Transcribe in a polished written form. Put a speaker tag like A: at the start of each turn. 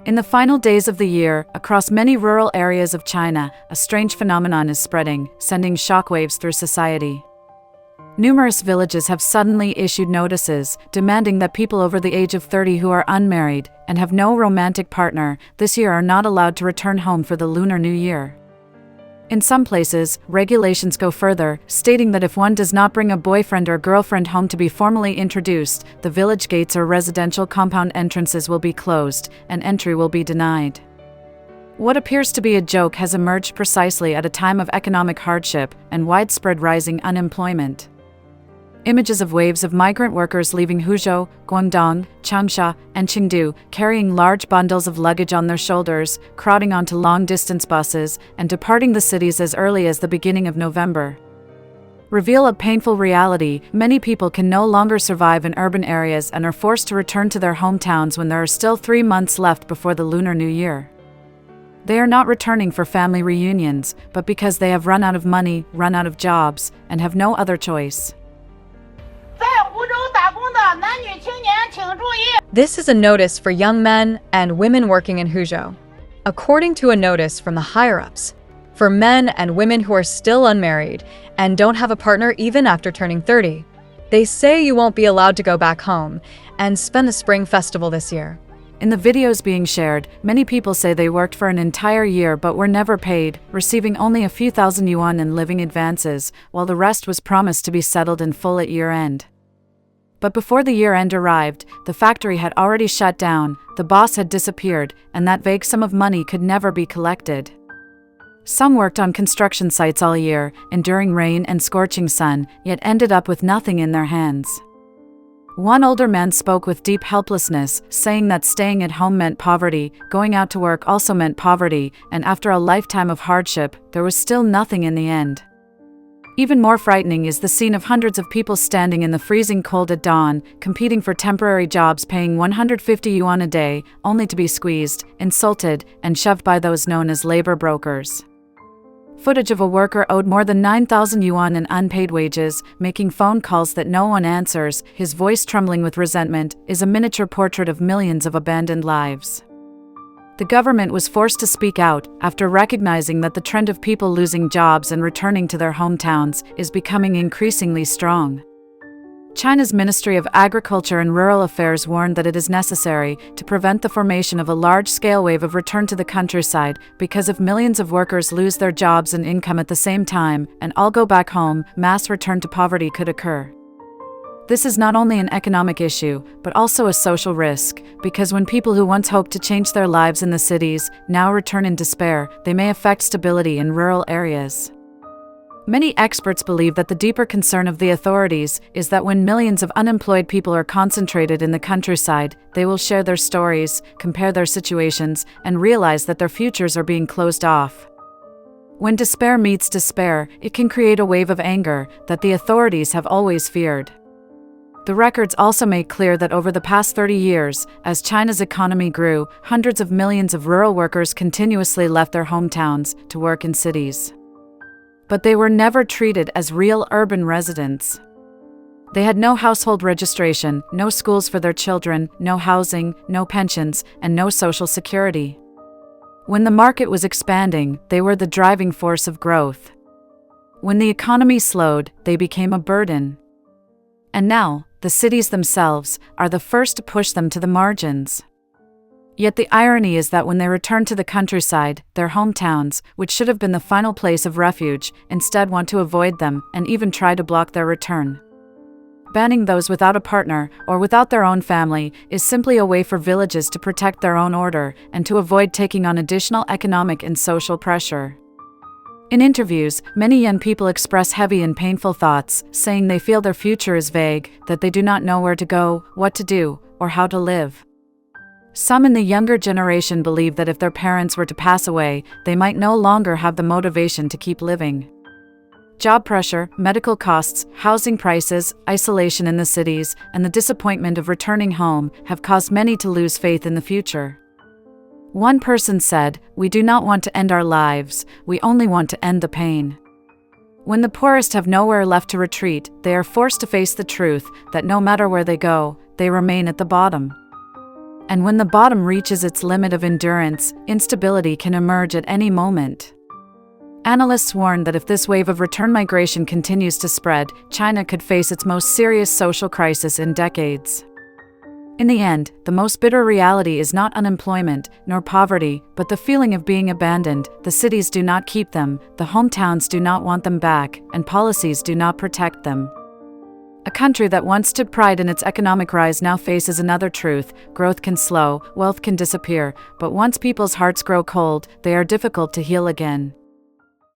A: In the final days of the year, across many rural areas of China, a strange phenomenon is spreading, sending shockwaves through society. Numerous villages have suddenly issued notices, demanding that people over the age of 30 who are unmarried and have no romantic partner this year are not allowed to return home for the Lunar New Year. In some places, regulations go further, stating that if one does not bring a boyfriend or girlfriend home to be formally introduced, the village gates or residential compound entrances will be closed, and entry will be denied. What appears to be a joke has emerged precisely at a time of economic hardship and widespread rising unemployment. Images of waves of migrant workers leaving Huzhou, Guangdong, Changsha, and Chengdu, carrying large bundles of luggage on their shoulders, crowding onto long-distance buses, and departing the cities as early as the beginning of November, reveal a painful reality. Many people can no longer survive in urban areas and are forced to return to their hometowns when there are still 3 months left before the Lunar New Year. They are not returning for family reunions, but because they have run out of money, run out of jobs, and have no other choice.
B: This is a notice for young men and women working in Huzhou. According to a notice from the higher-ups, for men and women who are still unmarried and don't have a partner even after turning 30, they say you won't be allowed to go back home and spend the Spring Festival this year.
A: In the videos being shared, many people say they worked for an entire year but were never paid, receiving only a few thousand yuan in living advances, while the rest was promised to be settled in full at year-end. But before the year-end arrived, the factory had already shut down, the boss had disappeared, and that vague sum of money could never be collected. Some worked on construction sites all year, enduring rain and scorching sun, yet ended up with nothing in their hands. One older man spoke with deep helplessness, saying that staying at home meant poverty, going out to work also meant poverty, and after a lifetime of hardship, there was still nothing in the end. Even more frightening is the scene of hundreds of people standing in the freezing cold at dawn, competing for temporary jobs paying 150 yuan a day, only to be squeezed, insulted, and shoved by those known as labor brokers. Footage of a worker owed more than 9,000 yuan in unpaid wages, making phone calls that no one answers, his voice trembling with resentment, is a miniature portrait of millions of abandoned lives. The government was forced to speak out after recognizing that the trend of people losing jobs and returning to their hometowns is becoming increasingly strong. China's Ministry of Agriculture and Rural Affairs warned that it is necessary to prevent the formation of a large-scale wave of return to the countryside, because if millions of workers lose their jobs and income at the same time and all go back home, mass return to poverty could occur. This is not only an economic issue, but also a social risk, because when people who once hoped to change their lives in the cities now return in despair, they may affect stability in rural areas. Many experts believe that the deeper concern of the authorities is that when millions of unemployed people are concentrated in the countryside, they will share their stories, compare their situations, and realize that their futures are being closed off. When despair meets despair, it can create a wave of anger that the authorities have always feared. The records also make clear that over the past 30 years, as China's economy grew, hundreds of millions of rural workers continuously left their hometowns to work in cities. But they were never treated as real urban residents. They had no household registration, no schools for their children, no housing, no pensions, and no social security. When the market was expanding, they were the driving force of growth. When the economy slowed, they became a burden. And now, the cities themselves are the first to push them to the margins. Yet the irony is that when they return to the countryside, their hometowns, which should have been the final place of refuge, instead want to avoid them and even try to block their return. Banning those without a partner or without their own family is simply a way for villages to protect their own order and to avoid taking on additional economic and social pressure. In interviews, many young people express heavy and painful thoughts, saying they feel their future is vague, that they do not know where to go, what to do, or how to live. Some in the younger generation believe that if their parents were to pass away, they might no longer have the motivation to keep living. Job pressure, medical costs, housing prices, isolation in the cities, and the disappointment of returning home have caused many to lose faith in the future. One person said, "We do not want to end our lives, we only want to end the pain." When the poorest have nowhere left to retreat, they are forced to face the truth that no matter where they go, they remain at the bottom. And when the bottom reaches its limit of endurance, instability can emerge at any moment. Analysts warn that if this wave of return migration continues to spread, China could face its most serious social crisis in decades. In the end, the most bitter reality is not unemployment, nor poverty, but the feeling of being abandoned. The cities do not keep them, the hometowns do not want them back, and policies do not protect them. A country that once took pride in its economic rise now faces another truth: growth can slow, wealth can disappear, but once people's hearts grow cold, they are difficult to heal again.